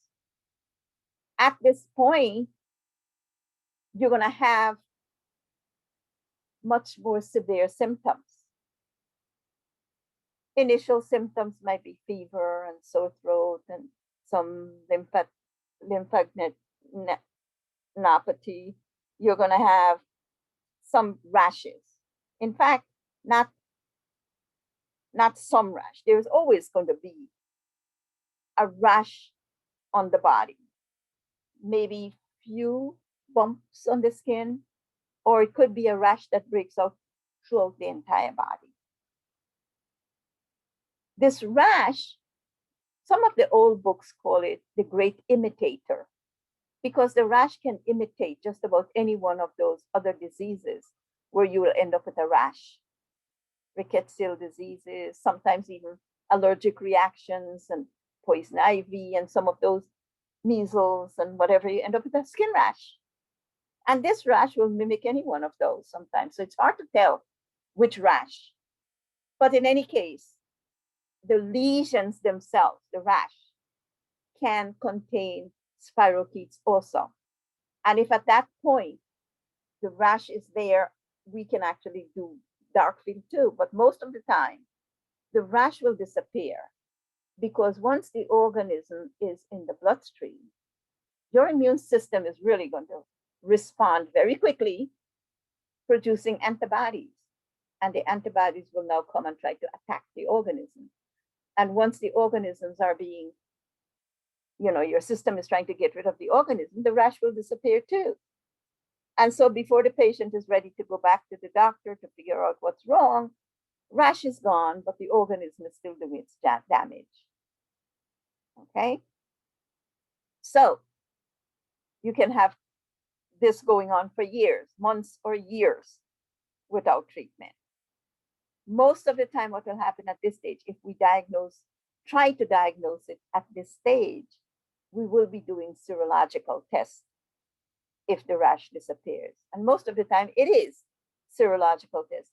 [SPEAKER 1] At this point, you're going to have much more severe symptoms. Initial symptoms might be fever and sore throat and some lymphadenopathy. You're going to have some rashes. In fact, not some rash. There's always going to be a rash on the body. Maybe few bumps on the skin, or it could be a rash that breaks out throughout the entire body. This rash, some of the old books call it the great imitator, because the rash can imitate just about any one of those other diseases where you will end up with a rash. Rickettsial diseases, sometimes even allergic reactions and poison ivy and some of those measles and whatever, you end up with a skin rash. And this rash will mimic any one of those sometimes. So it's hard to tell which rash. But in any case, the lesions themselves, the rash, can contain spirochetes also. And if at that point the rash is there, we can actually do dark field too. But most of the time, the rash will disappear because once the organism is in the bloodstream, your immune system is really going to respond very quickly, producing antibodies. And the antibodies will now come and try to attack the organism. And once the organisms are being, your system is trying to get rid of the organism, the rash will disappear too. And so before the patient is ready to go back to the doctor to figure out what's wrong, rash is gone, but the organism is still doing its damage. Okay? So you can have this going on for years, months or years without treatment. Most of the time, what will happen at this stage, if we try to diagnose it at this stage, we will be doing serological tests if the rash disappears. And most of the time, it is serological tests.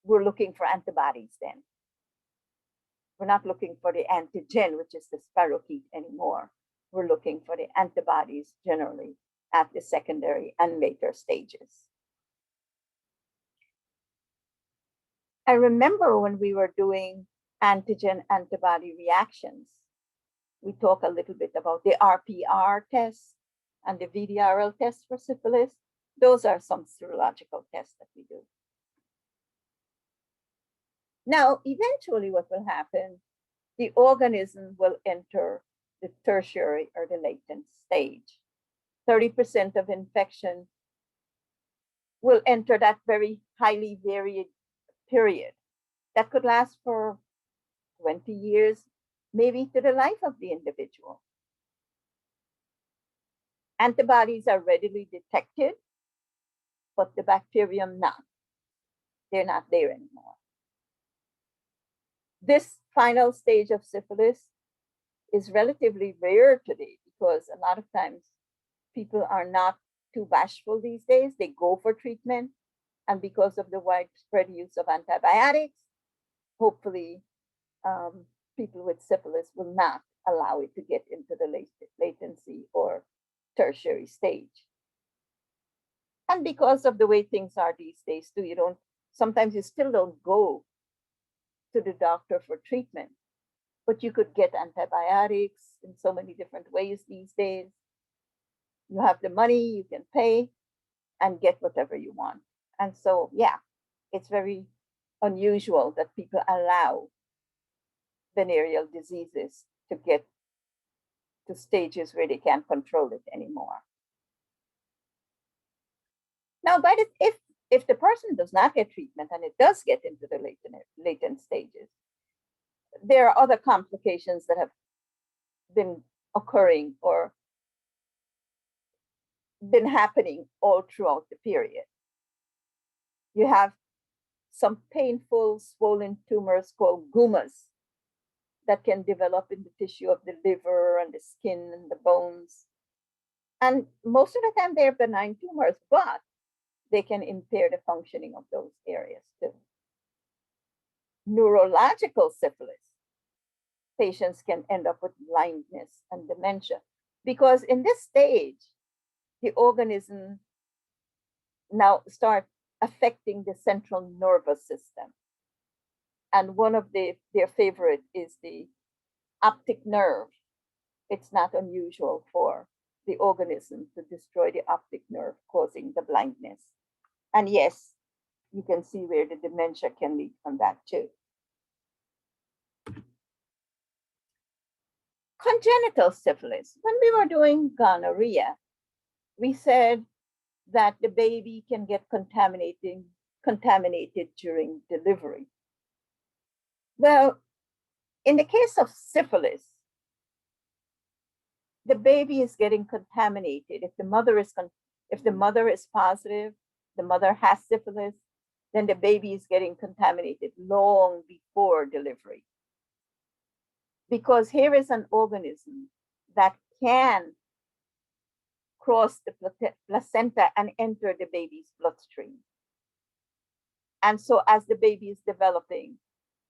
[SPEAKER 1] We're looking for antibodies then. We're not looking for the antigen, which is the spirochete anymore. We're looking for the antibodies generally at the secondary and later stages. I remember when we were doing antigen antibody reactions, we talk a little bit about the RPR test and the VDRL test for syphilis. Those are some serological tests that we do. Now, eventually what will happen, the organism will enter the tertiary or the latent stage. 30% of infection will enter that very highly varied period that could last for 20 years, maybe to the life of the individual. Antibodies are readily detected, but the bacterium not. They're not there anymore. This final stage of syphilis is relatively rare today because a lot of times people are not too bashful these days. They go for treatment. And because of the widespread use of antibiotics, hopefully people with syphilis will not allow it to get into the latency or tertiary stage. And because of the way things are these days too, sometimes you still don't go to the doctor for treatment but you could get antibiotics in so many different ways these days. You have the money, you can pay and get whatever you want. And so, yeah, it's very unusual that people allow venereal diseases to get to stages where they can't control it anymore. Now, but if the person does not get treatment and it does get into the latent stages, there are other complications that have been occurring or been happening all throughout the period. You have some painful swollen tumors called gumas that can develop in the tissue of the liver and the skin and the bones. And most of the time they're benign tumors, but they can impair the functioning of those areas too. Neurological syphilis, patients can end up with blindness and dementia because in this stage, the organism now start affecting the central nervous system. And one of their favorite is the optic nerve. It's not unusual for the organism to destroy the optic nerve, causing the blindness. And yes, you can see where the dementia can lead from that too. Congenital syphilis. When we were doing gonorrhea, we said that the baby can get contaminated during delivery. Well, in the case of syphilis, the baby is getting contaminated. If the mother is positive, the mother has syphilis, then the baby is getting contaminated long before delivery. Because here is an organism that can cross the placenta and enter the baby's bloodstream. And so as the baby is developing,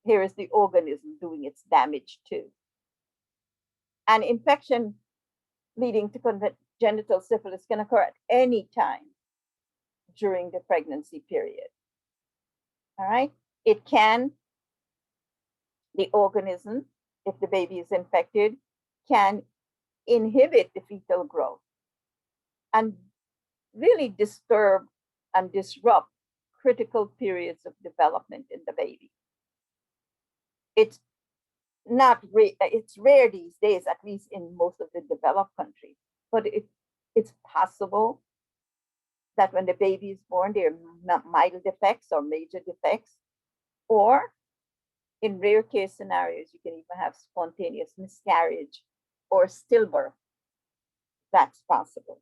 [SPEAKER 1] here is the organism doing its damage too. And infection leading to congenital syphilis can occur at any time during the pregnancy period. All right? It can, the organism, if the baby is infected, can inhibit the fetal growth and really disturb and disrupt critical periods of development in the baby. It's rare these days, at least in most of the developed countries, but it's possible that when the baby is born, there are mild defects or major defects, or in rare case scenarios, you can even have spontaneous miscarriage or stillbirth. That's possible.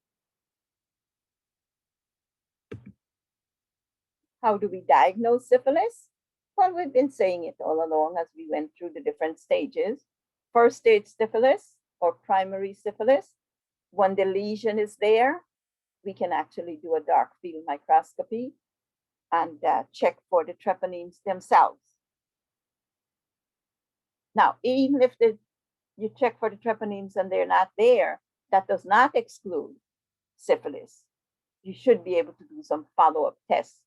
[SPEAKER 1] How do we diagnose syphilis? Well, we've been saying it all along as we went through the different stages. First stage syphilis or primary syphilis, when the lesion is there, we can actually do a dark field microscopy and check for the treponemes themselves. Now, even if you check for the treponemes and they're not there, that does not exclude syphilis. You should be able to do some follow-up tests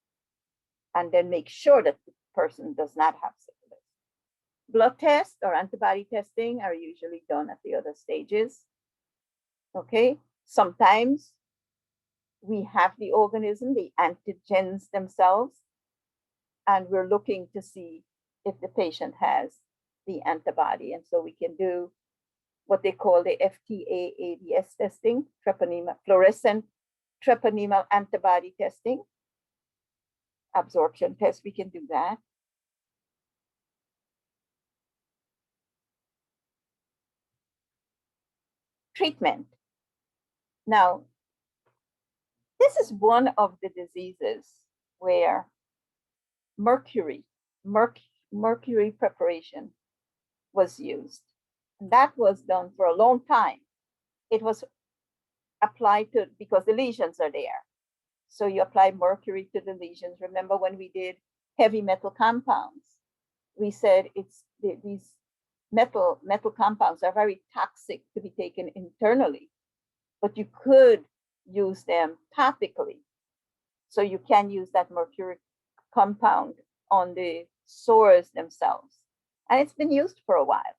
[SPEAKER 1] and then make sure that the person does not have syphilis. Blood tests or antibody testing are usually done at the other stages. Okay, sometimes we have the organism, the antigens themselves, and we're looking to see if the patient has the antibody. And so we can do what they call the FTA-ABS testing, fluorescent treponemal antibody testing. Absorption test, we can do that. Treatment. Now, this is one of the diseases where mercury preparation was used. And that was done for a long time. It was applied to, because the lesions are there. So you apply mercury to the lesions. Remember when we did heavy metal compounds, we said these metal compounds are very toxic to be taken internally, but you could use them topically. So you can use that mercury compound on the sores themselves. And it's been used for a while.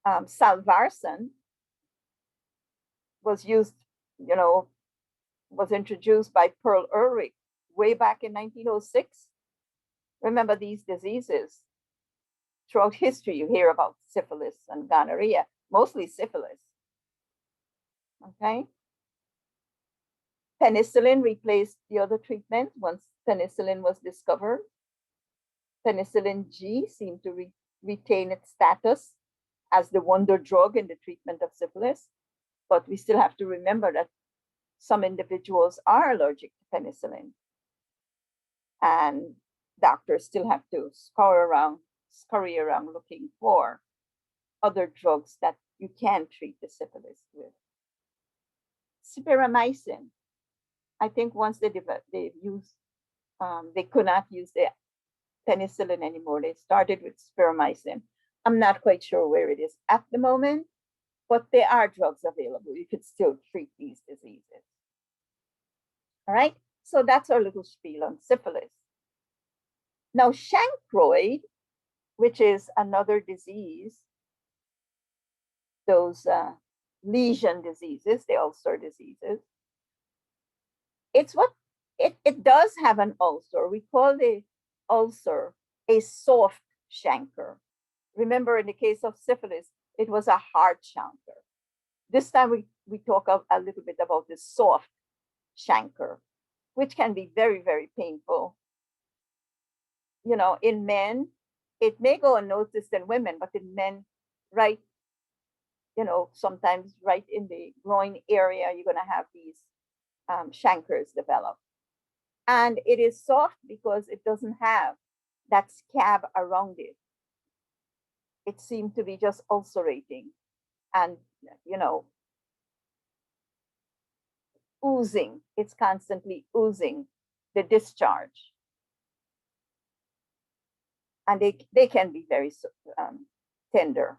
[SPEAKER 1] salvarsan was used, was introduced by Pearl Ehrlich way back in 1906. Remember these diseases. Throughout history, you hear about syphilis and gonorrhea, mostly syphilis. Okay. Penicillin replaced the other treatment once penicillin was discovered. Penicillin G seemed to retain its status as the wonder drug in the treatment of syphilis. But we still have to remember that some individuals are allergic to penicillin. And doctors still have to scurry around looking for other drugs that you can treat the syphilis with. Spiramycin. I think once they could not use the penicillin anymore. They started with spiramycin. I'm not quite sure where it is at the moment, but there are drugs available. You could still treat these diseases. All right, so that's our little spiel on syphilis. Now, chancroid, which is another disease, those lesion diseases, the ulcer diseases, it does have an ulcer. We call the ulcer a soft chancre. Remember, in the case of syphilis, it was a hard chancre. This time we talk a little bit about the soft chancre, which can be very, very painful. In men, it may go unnoticed in women, but in men, right, sometimes right in the groin area, you're going to have these chancres develop. And it is soft because it doesn't have that scab around it. It seemed to be just ulcerating and, oozing. It's constantly oozing the discharge. And they can be very tender.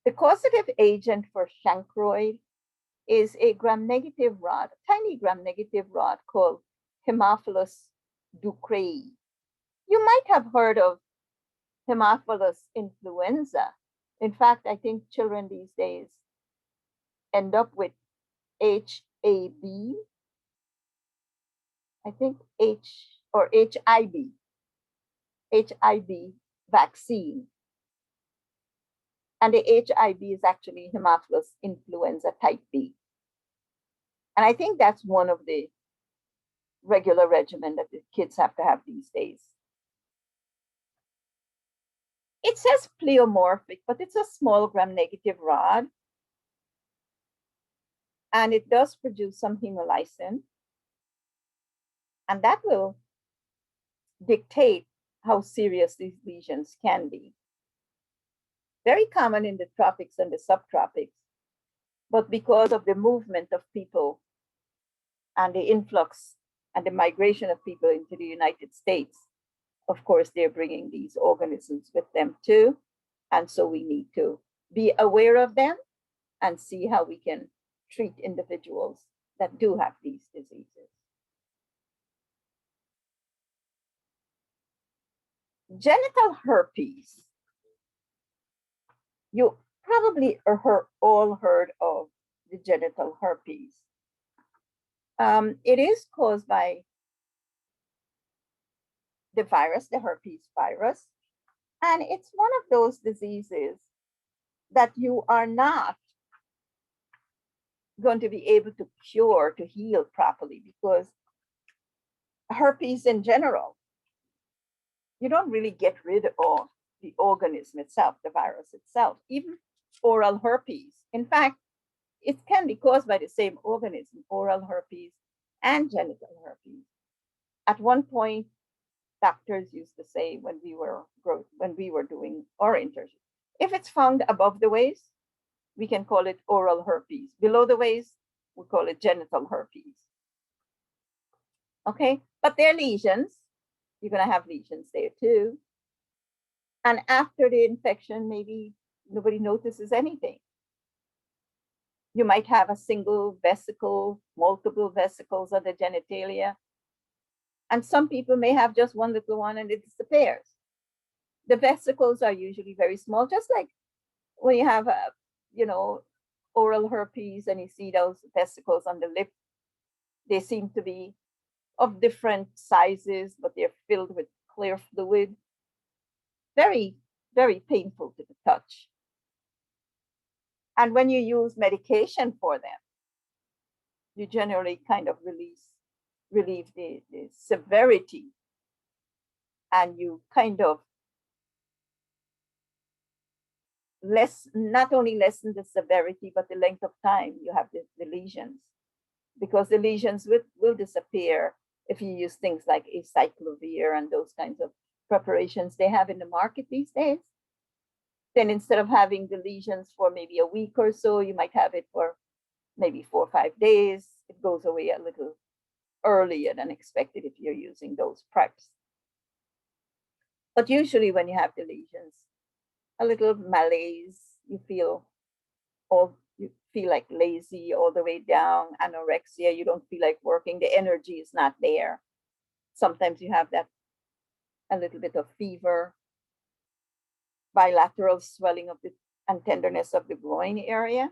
[SPEAKER 1] The causative agent for chancroid is a gram-negative rod, a tiny gram-negative rod called Haemophilus ducreyi. You might have heard of Haemophilus influenza. In fact, I think children these days end up with HAB, I think HIV vaccine. And the HIV is actually Haemophilus influenza type B. And I think that's one of the regular regimen that the kids have to have these days. It says pleomorphic, but it's a small gram-negative rod. And it does produce some hemolysin. And that will dictate how serious these lesions can be. Very common in the tropics and the subtropics. But because of the movement of people and the influx and the migration of people into the United States, of course, they're bringing these organisms with them too. And so we need to be aware of them and see how we can treat individuals that do have these diseases. Genital herpes. You probably all heard of the genital herpes. It is caused by the virus, the herpes virus, and it's one of those diseases that you are not going to be able to cure, to heal properly, because herpes in general, you don't really get rid of the organism itself, the virus itself, even oral herpes. In fact, it can be caused by the same organism, oral herpes and genital herpes. At one point, doctors used to say when we were doing our internship, if it's found above the waist, we can call it oral herpes. Below the waist, we call it genital herpes. Okay, but they're lesions. You're going to have lesions there too. And after the infection, maybe nobody notices anything. You might have a single vesicle, multiple vesicles of the genitalia. And some people may have just one little one and it disappears. The vesicles are usually very small, just like when you have you know, oral herpes and you see those vesicles on the lip, they seem to be of different sizes, but they're filled with clear fluid. Very, very painful to the touch. And when you use medication for them, you generally kind of relieve the severity, and you kind of not only lessen the severity, but the length of time you have the lesions, because the lesions will disappear if you use things like acyclovir and those kinds of preparations they have in the market these days. Then instead of having the lesions for maybe a week or so, you might have it for maybe 4 or 5 days. It goes away a little earlier than expected if you're using those preps. But usually when you have the lesions, a little malaise, you feel like lazy all the way down, anorexia, you don't feel like working, the energy is not there. Sometimes you have that a little bit of fever, bilateral swelling of the and tenderness of the groin area.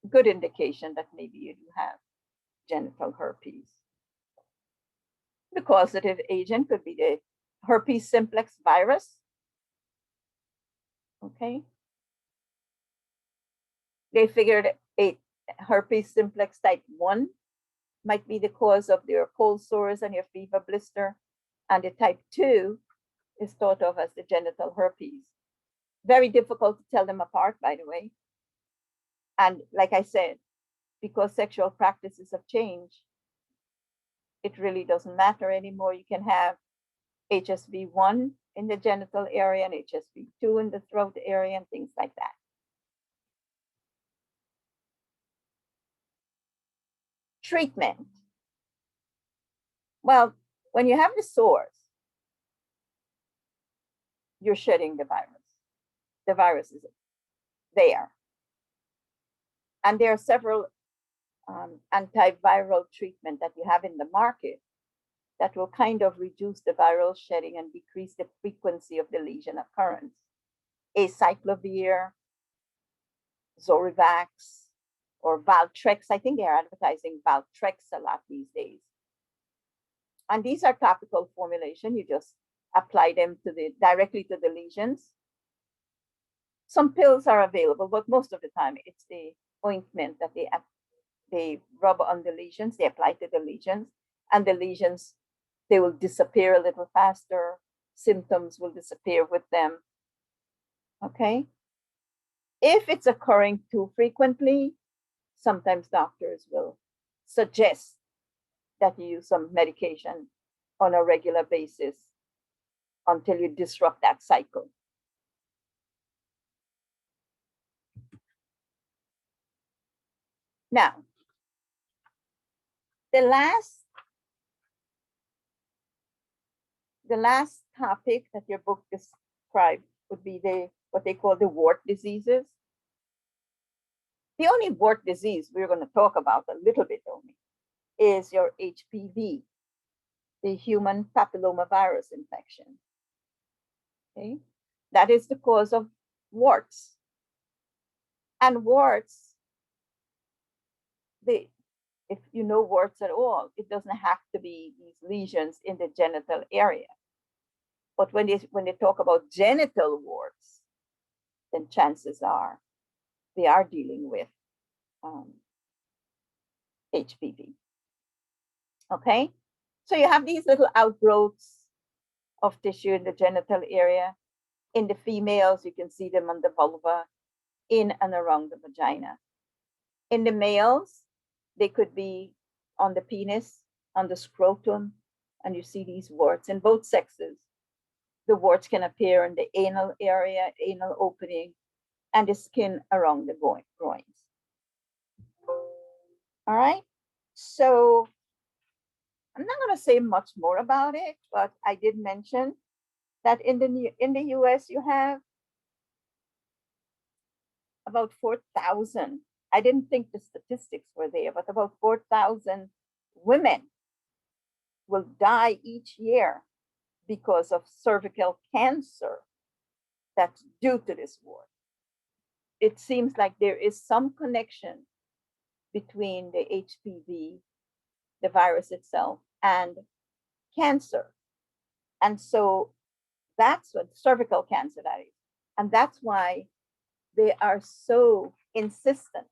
[SPEAKER 1] Good indication that maybe you do have genital herpes. The causative agent could be the herpes simplex virus. Okay. They figured herpes simplex type 1 might be the cause of your cold sores and your fever blister. And the type 2 is thought of as the genital herpes. Very difficult to tell them apart, by the way. And like I said, because sexual practices have changed, it really doesn't matter anymore. You can have HSV1 in the genital area and HSV2 in the throat area and things like that. Treatment. Well, when you have the sores, you're shedding the virus. The virus is there. And there are several antiviral treatment that you have in the market that will kind of reduce the viral shedding and decrease the frequency of the lesion occurrence. Acyclovir, Zorivax, or Valtrex. I think they're advertising Valtrex a lot these days. And these are topical formulation. You just apply them directly to the lesions. Some pills are available, but most of the time it's the ointment that they rub on the lesions, they apply to the lesions, and the lesions, they will disappear a little faster. Symptoms will disappear with them. Okay. If it's occurring too frequently, sometimes doctors will suggest that you use some medication on a regular basis until you disrupt that cycle. Now, the last topic that your book described would be what they call the wart diseases. The only wart disease we're going to talk about a little bit only is your HPV, the human papillomavirus infection. Okay, that is the cause of warts. And warts, if you know warts at all, it doesn't have to be these lesions in the genital area. But when they talk about genital warts, then chances are they are dealing with HPV. Okay, so you have these little outgrowths of tissue in the genital area. In the females, you can see them on the vulva, in and around the vagina. In the males, they could be on the penis, on the scrotum, and you see these warts in both sexes. The warts can appear in the anal area, anal opening, and the skin around the groins. All right, so I'm not going to say much more about it, but I did mention that in the US you have about 4,000. I didn't think the statistics were there, but about 4,000 women will die each year because of cervical cancer that's due to this wart. it seems like there is some connection between the HPV, the virus itself, and cancer. And so that's what cervical cancer that is. And that's why they are so insistent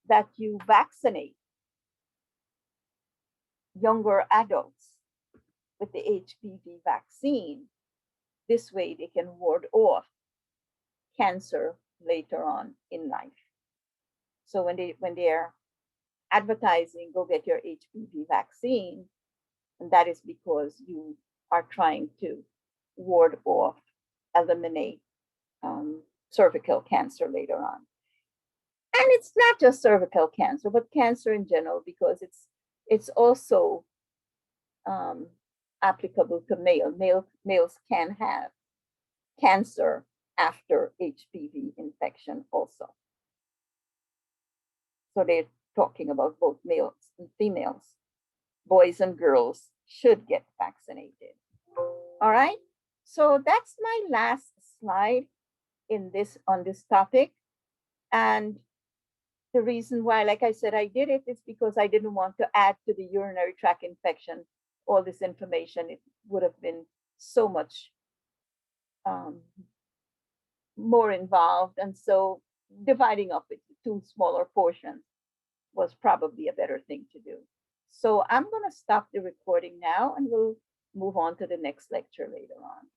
[SPEAKER 1] that you vaccinate younger adults with the HPV vaccine. This way they can ward off cancer later on in life. So when they're advertising, go get your HPV vaccine, and that is because you are trying to ward off, eliminate cervical cancer later on. And it's not just cervical cancer, but cancer in general, because it's also applicable to males can have cancer after HPV infection also. So they're talking about both males and females. Boys and girls should get vaccinated. All right. So that's my last slide on this topic. And the reason why, like I said, I did it is because I didn't want to add to the urinary tract infection all this information. It would have been so much more involved. And so dividing up into two smaller portions was probably a better thing to do. So I'm going to stop the recording now and we'll move on to the next lecture later on.